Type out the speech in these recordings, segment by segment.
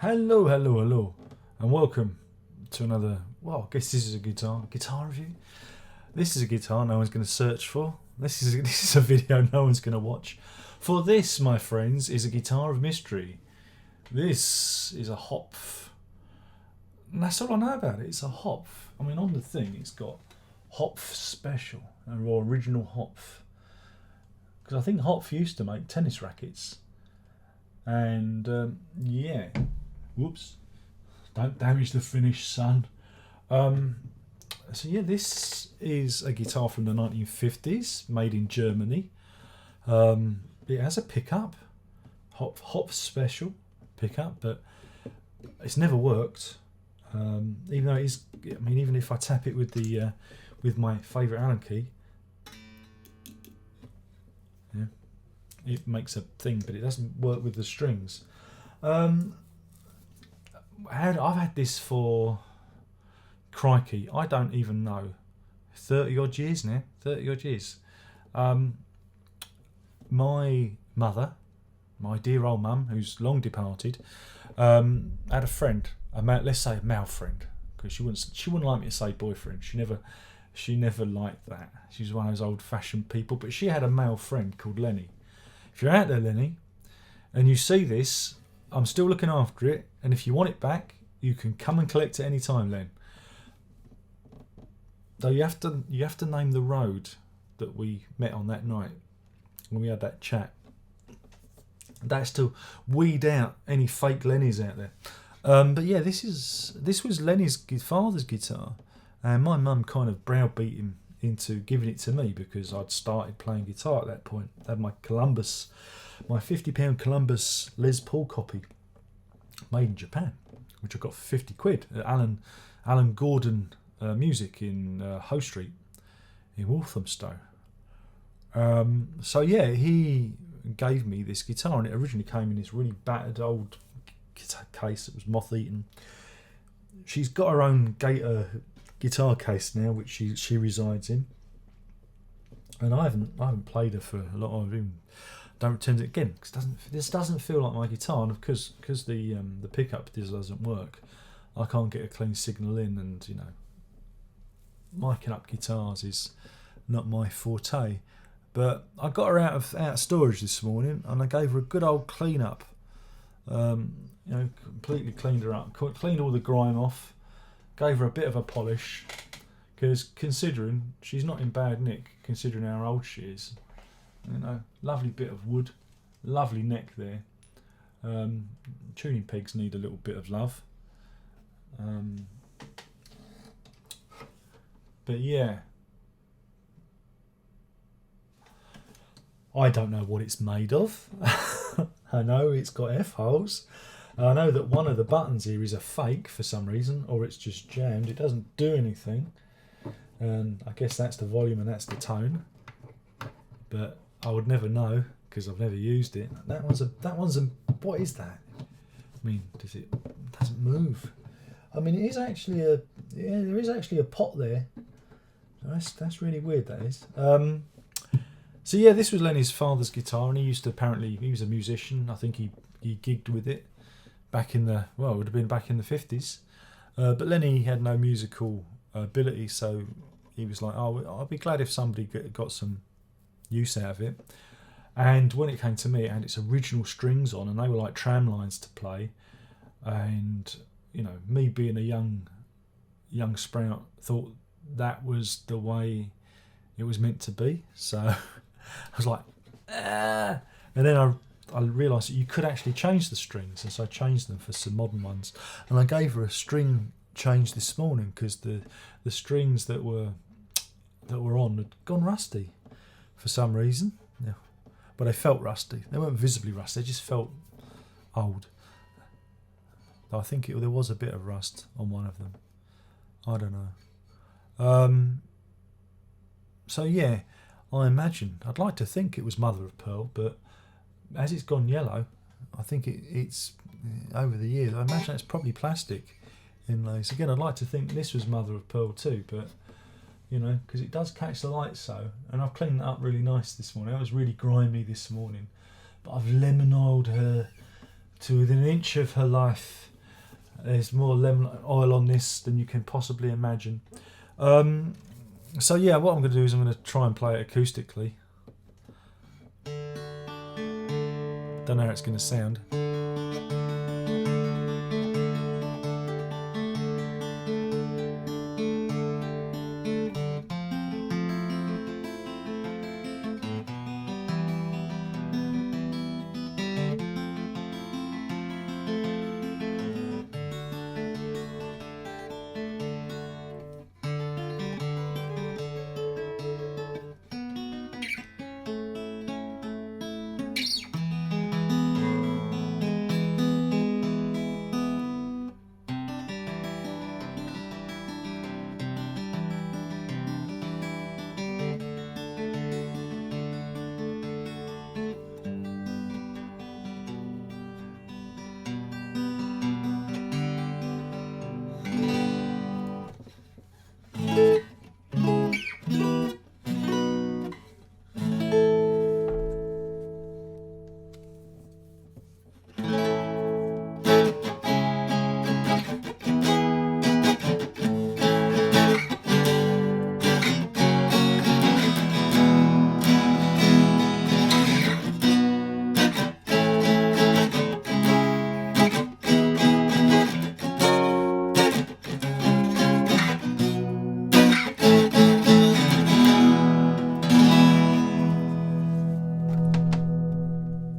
Hello, hello, hello, and welcome to another. Well, I guess this is a guitar review. This is a guitar no one's going to search for. This is a video no one's going to watch. For this, my friends, is a guitar of mystery. This is a Hopf. And that's all I know about it. It's a Hopf. I mean, on the thing, it's got Hopf Special or original Hopf. Because I think Hopf used to make tennis rackets. And yeah. Whoops. Don't damage the finish, son. So yeah, this is a guitar from the 1950s, made in Germany. It has a pickup, Hopf Special pickup, but it's never worked. Even though it is, I mean, even if I tap it with the with my favourite Allen key, yeah, it makes a thing, but it doesn't work with the strings. I've had this for, crikey, I don't even know, 30 odd years now. 30 odd years. My mother, my dear old mum, who's long departed, had a friend, let's say a male friend, because she wouldn't like me to say boyfriend. She never liked that. She was one of those old-fashioned people. But she had a male friend called Lenny. If you're out there, Lenny, and you see this, I'm still looking after it, and if you want it back, you can come and collect it any time, Len. Though you have to name the road that we met on that night when we had that chat. That's to weed out any fake Lennys out there. But yeah, this was Lenny's father's guitar, and my mum kind of browbeat him into giving it to me because I'd started playing guitar at that point. I had my Columbus, my £50 Columbus Les Paul copy, made in Japan, which I got for £50 at Alan Gordon Music in Hoe Street in Walthamstow. So yeah, he gave me this guitar, and it originally came in this really battered old guitar case that was moth-eaten. She's got her own Gator guitar case now, which she resides in, and I haven't played her for a lot of him. Don't tend to, again, because this doesn't feel like my guitar, and because the pickup doesn't work, I can't get a clean signal in, and you know, miking up guitars is not my forte. But I got her out of storage this morning, and I gave her a good old clean up. Completely cleaned her up, cleaned all the grime off, gave her a bit of a polish, because considering she's not in bad nick, considering how old she is. You know, lovely bit of wood, lovely neck there. Tuning pegs need a little bit of love. But yeah, I don't know what it's made of. I know it's got F-holes. I know that one of the buttons here is a fake for some reason, or it's just jammed. It doesn't do anything. And I guess that's the volume and that's the tone. But I would never know because I've never used it. That one's a. What is that? I mean, it doesn't move. I mean, it is actually there is actually a pot there. That's really weird. That is. So yeah, this was Lenny's father's guitar, and he was a musician. I think he gigged with it back in it would have been back in the 50s. But Lenny had no musical ability, so he was like, oh, I'll be glad if somebody got some use out of it. And when it came to me, it had its original strings on, and they were like tram lines to play. And you know, me being a young sprout, thought that was the way it was meant to be. So I was like, ah. And then I realised that you could actually change the strings, and so I changed them for some modern ones. And I gave her a string change this morning because the strings that were on had gone rusty for some reason. Yeah. But they felt rusty. They weren't visibly rusty. They just felt old. I think there was a bit of rust on one of them. I don't know. So yeah, I'd like to think it was mother of pearl, but as it's gone yellow, I think it's over the years. I imagine it's probably plastic inlays. Again, I'd like to think this was mother of pearl too, but you know, because it does catch the light so. And I've cleaned that up really nice this morning. It was really grimy this morning, but I've lemon oiled her to within an inch of her life There's more lemon oil on this than you can possibly imagine. So yeah, what I'm going to do is I'm going to try and play it acoustically. Don't know how it's going to sound.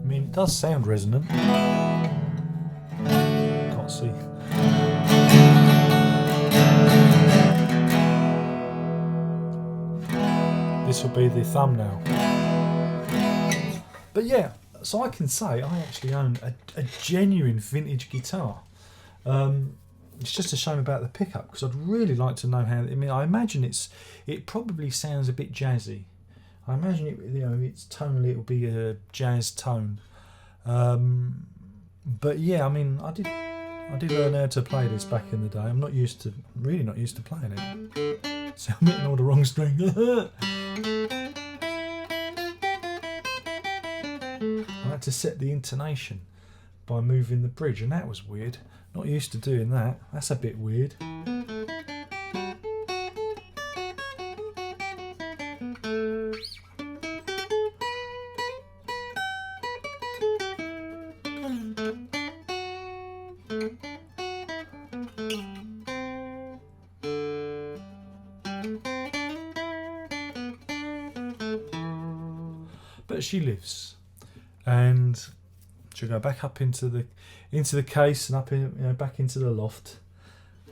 It does sound resonant. Can't see. This will be the thumbnail. But yeah, so I can say I actually own a genuine vintage guitar. It's just a shame about the pickup, because I'd really like to know how. I mean, I imagine it probably sounds a bit jazzy. I imagine it, it's tonally it'll be a jazz tone. But yeah, I mean, I did learn how to play this back in the day. I'm really not used to playing it. So I'm hitting all the wrong strings. I had to set the intonation by moving the bridge, and that was weird. Not used to doing that. That's a bit weird. But she lives, and she'll go back up into the case and up in, back into the loft,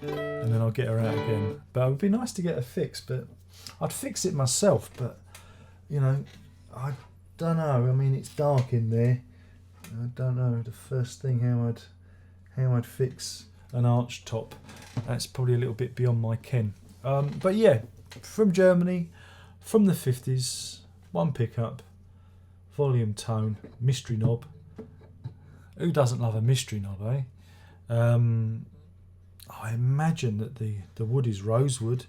and then I'll get her out again. But it would be nice to get her fixed, but I'd fix it myself. But I don't know. I mean, it's dark in there. I don't know the first thing how I'd fix an arch top. That's probably a little bit beyond my ken. But yeah, from Germany, from the 50s, one pickup, volume tone, mystery knob. Who doesn't love a mystery knob, eh? I imagine that the wood is rosewood.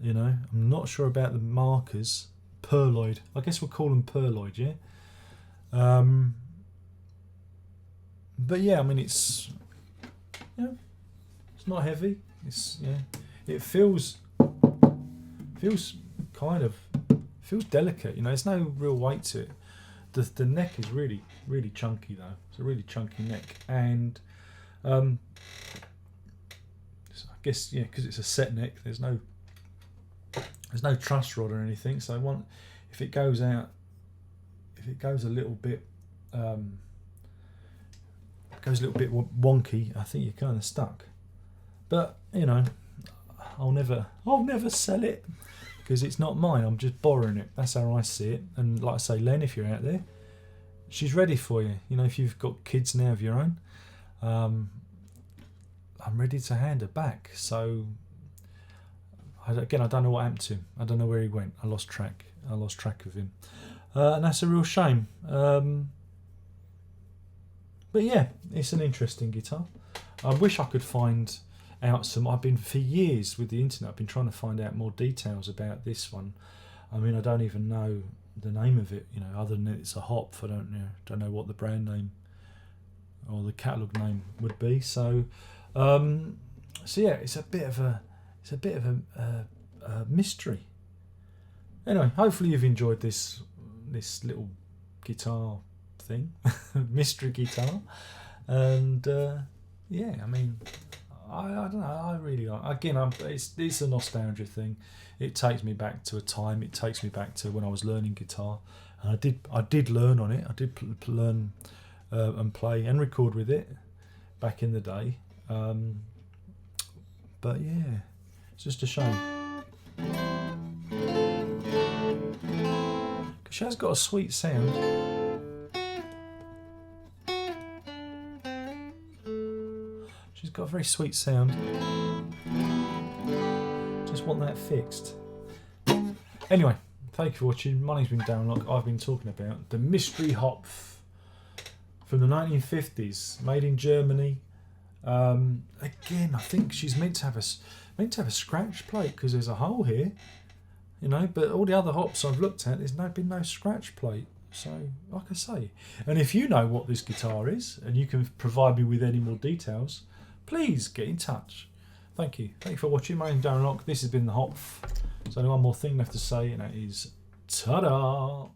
I'm not sure about the markers. Pearloid. I guess we'll call them pearloid, yeah? But yeah, I mean, it's not heavy. It feels delicate. There's no real weight to it. The neck is really, really chunky though. It's a really chunky neck, and I guess because it's a set neck, there's no truss rod or anything. So if it goes a little bit wonky, I think you're kind of stuck. But I'll never sell it, because it's not mine. I'm just borrowing it. That's how I see it. And like I say, Len, if you're out there, she's ready for you. If you've got kids now of your own, I'm ready to hand her back. So I don't know what happened to him. I don't know where he went. I lost track of him, and that's a real shame. But yeah, it's an interesting guitar. I wish I could find out I've been for years with the internet. I've been trying to find out more details about this one. I mean, I don't even know the name of it, other than it's a Hopf. I don't know what the brand name or the catalogue name would be. So So yeah, it's a bit of a mystery. Anyway, hopefully you've enjoyed this little guitar thing, mystery guitar, and yeah, I mean, I don't know, I really like. Again, it's a nostalgia thing. It takes me back to a time. It takes me back to when I was learning guitar, and I did learn on it. I did learn and play and record with it back in the day. But yeah, it's just a shame. She has got a sweet sound. She's got a very sweet sound. Just want that fixed. Anyway, thank you for watching. My name's been Darren Locke. I've been talking about the mystery Hopf from the 1950s, made in Germany. Again, I think she's meant to have a scratch plate because there's a hole here. You know, but all the other Hopfs I've looked at, there's been no scratch plate. So, like I say, and if you know what this guitar is and you can provide me with any more details, please get in touch. Thank you. Thank you for watching. My name's Darren Locke. This has been the Hopf. There's only one more thing left to say, and that is ta-da!